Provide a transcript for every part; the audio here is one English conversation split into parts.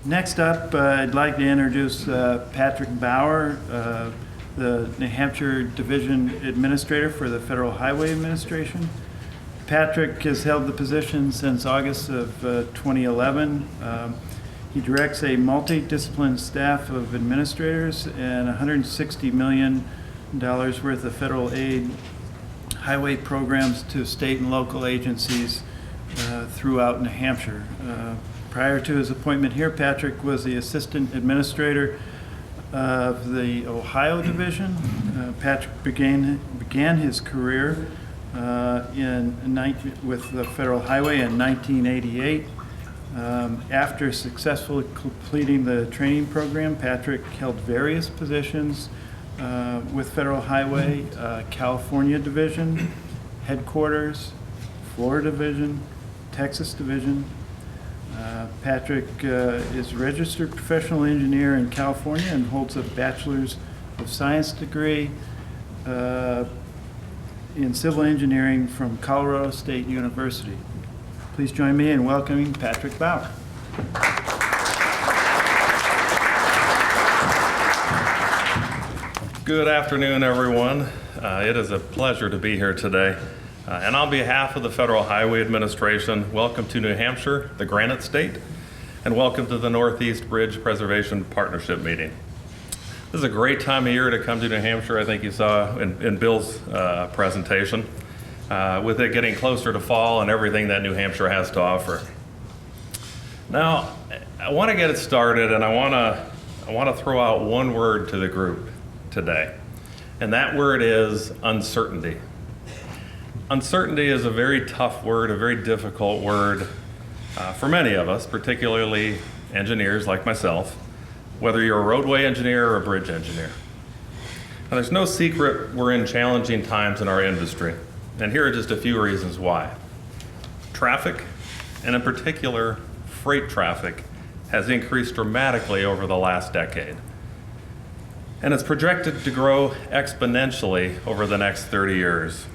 Next up, I'd like to introduce Patrick Bauer, the New Hampshire Division Administrator for the Federal Highway Administration. Patrick has held the position since August of 2011. He directs a multidisciplinary staff of administrators and $160 million worth of federal aid highway programs to state and local agencies throughout New Hampshire. Prior to his appointment here, Patrick was the Assistant Administrator of the Ohio Division. Patrick began his career with the Federal Highway in 1988. After successfully completing the training program, Patrick held various positions with Federal Highway, California Division, Headquarters, Florida Division, Texas Division. Patrick is a registered professional engineer in California and holds a Bachelor's of Science degree in civil engineering from Colorado State University. Please join me in welcoming Patrick Bauer. Good afternoon, everyone. It is a pleasure to be here today. And on behalf of the Federal Highway Administration, welcome to New Hampshire, the Granite State, and welcome to the Northeast Bridge Preservation Partnership meeting. This is a great time of year to come to New Hampshire. I think you saw in Bill's presentation, with it getting closer to fall and everything that New Hampshire has to offer. Now, I want to get it started, and I want to throw out one word to the group today, and that word is uncertainty. Uncertainty is a very tough word, a very difficult word for many of us, particularly engineers like myself, whether you're a roadway engineer or a bridge engineer. Now, there's no secret we're in challenging times in our industry, and here are just a few reasons why. Traffic, and in particular, freight traffic, has increased dramatically over the last decade. And it's projected to grow exponentially over the next 30 years,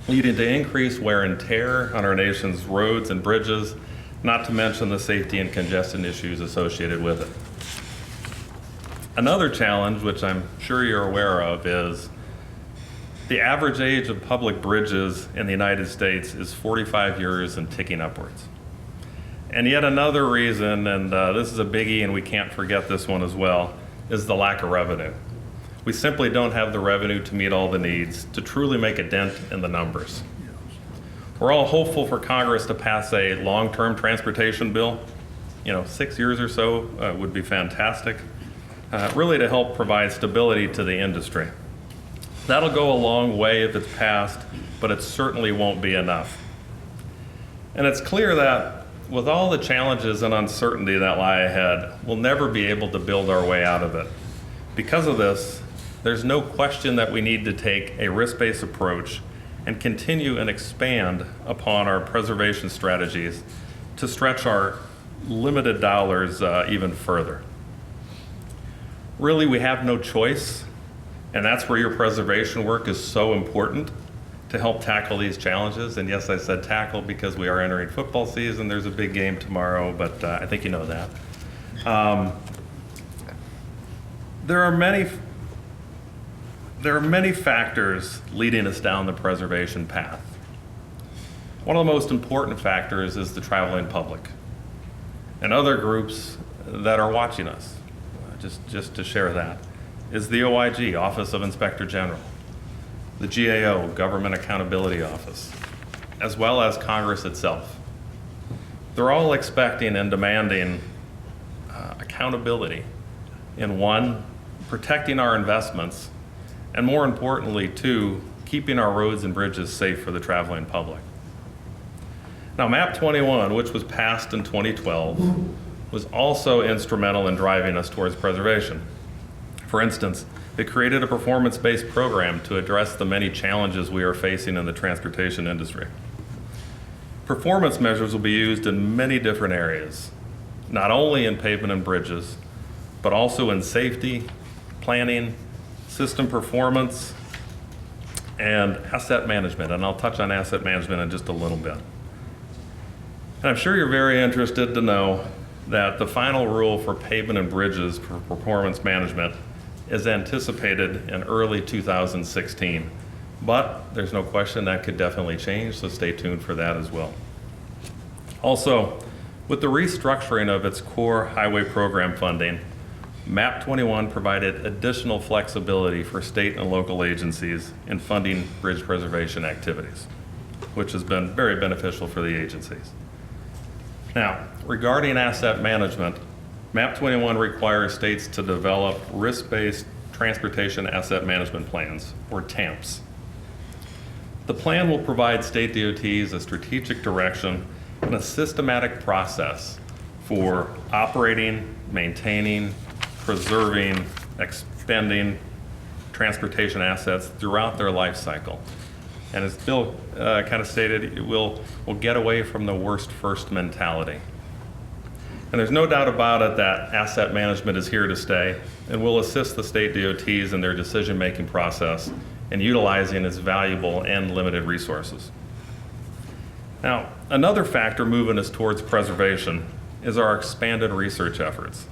leading to increased wear and tear on our nation's roads and bridges, not to mention the safety and congestion issues associated with it. Another challenge, which I'm sure you're aware of, is the average age of public bridges in the United States is 45 years and ticking upwards. And yet another reason, and this is a biggie and we can't forget this one as well, is the lack of revenue. We simply don't have the revenue to meet all the needs to truly make a dent in the numbers. We're all hopeful for Congress to pass a long-term transportation bill. 6 years or so would be fantastic, really to help provide stability to the industry. That'll go a long way if it's passed, but it certainly won't be enough. And it's clear that with all the challenges and uncertainty that lie ahead, we'll never be able to build our way out of it. Because of this, there's no question that we need to take a risk-based approach and continue and expand upon our preservation strategies to stretch our limited dollars even further. Really, we have no choice, and that's where your preservation work is so important to help tackle these challenges. And yes, I said tackle because we are entering football season. There's a big game tomorrow, but I think you know that. There are many factors leading us down the preservation path. One of the most important factors is the traveling public and other groups that are watching us. Just to share that, is the OIG, Office of Inspector General, the GAO, Government Accountability Office, as well as Congress itself. They're all expecting and demanding accountability in one, protecting our investments, and more importantly, two, keeping our roads and bridges safe for the traveling public. Now, MAP 21, which was passed in 2012, was also instrumental in driving us towards preservation. For instance, it created a performance-based program to address the many challenges we are facing in the transportation industry. Performance measures will be used in many different areas, not only in pavement and bridges, but also in safety, planning, system performance, and asset management. And I'll touch on asset management in just a little bit. And I'm sure you're very interested to know that the final rule for pavement and bridges for performance management is anticipated in early 2016. But there's no question that could definitely change, so stay tuned for that as well. Also, with the restructuring of its core highway program funding, MAP 21 provided additional flexibility for state and local agencies in funding bridge preservation activities, which has been very beneficial for the agencies. Now, regarding asset management, MAP 21 requires states to develop risk-based transportation asset management plans, or TAMPs. The plan will provide state DOTs a strategic direction and a systematic process for operating, maintaining, preserving, expending transportation assets throughout their life cycle. And as Bill kind of stated, we'll get away from the worst first mentality. And there's no doubt about it that asset management is here to stay and will assist the state DOTs in their decision-making process in utilizing its valuable and limited resources. Now, another factor moving us towards preservation is our expanded research efforts.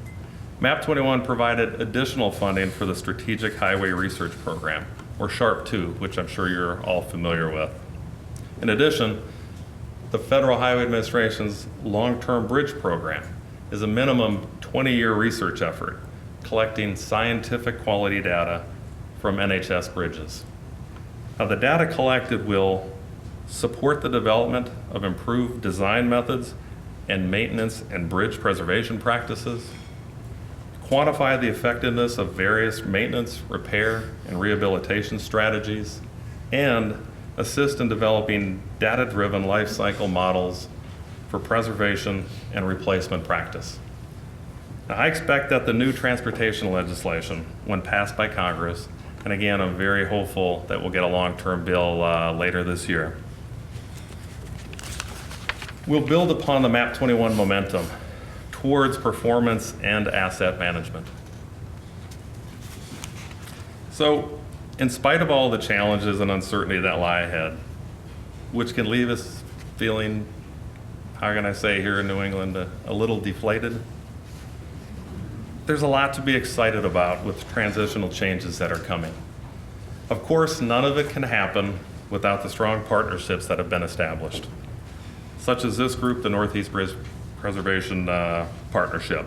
MAP 21 provided additional funding for the Strategic Highway Research Program, or SHARP-2, which I'm sure you're all familiar with. In addition, the Federal Highway Administration's Long-Term Bridge Program is a minimum 20-year research effort collecting scientific quality data from NHS bridges. Now, the data collected will support the development of improved design methods and maintenance and bridge preservation practices, quantify the effectiveness of various maintenance, repair, and rehabilitation strategies, and assist in developing data-driven life cycle models for preservation and replacement practice. Now, I expect that the new transportation legislation, when passed by Congress, and again, I'm very hopeful that we'll get a long-term bill later this year, will build upon the MAP 21 momentum towards performance and asset management. So, in spite of all the challenges and uncertainty that lie ahead, which can leave us feeling, how can I say here in New England, a little deflated, there's a lot to be excited about with transitional changes that are coming. Of course, none of it can happen without the strong partnerships that have been established, such as this group, the Northeast Bridge Preservation Partnership.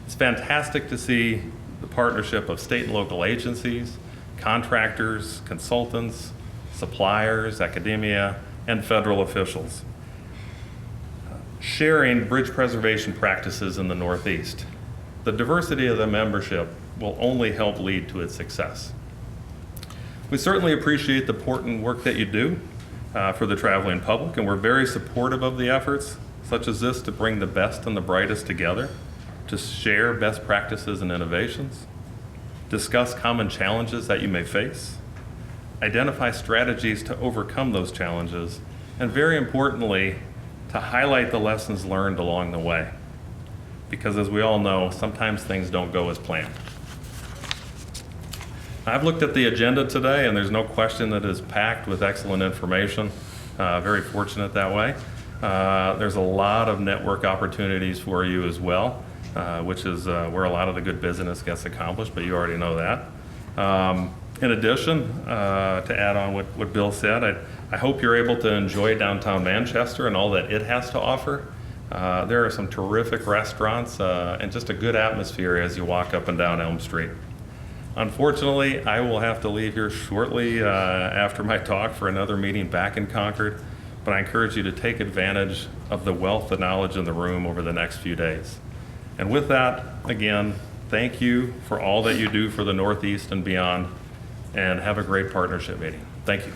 It's fantastic to see the partnership of state and local agencies, contractors, consultants, suppliers, academia, and federal officials sharing bridge preservation practices in the Northeast. The diversity of the membership will only help lead to its success. We certainly appreciate the important work that you do for the traveling public, and we're very supportive of the efforts such as this to bring the best and the brightest together, to share best practices and innovations, discuss common challenges that you may face, identify strategies to overcome those challenges, and very importantly, to highlight the lessons learned along the way. Because as we all know, sometimes things don't go as planned. I've looked at the agenda today, and there's no question that it is packed with excellent information. Very fortunate that way. There's a lot of network opportunities for you as well, which is where a lot of the good business gets accomplished, but you already know that. In addition, to add on what Bill said, I hope you're able to enjoy downtown Manchester and all that it has to offer. There are some terrific restaurants and just a good atmosphere as you walk up and down Elm Street. Unfortunately, I will have to leave here shortly after my talk for another meeting back in Concord, but I encourage you to take advantage of the wealth of knowledge in the room over the next few days. And with that, again, thank you for all that you do for the Northeast and beyond, and have a great partnership meeting. Thank you.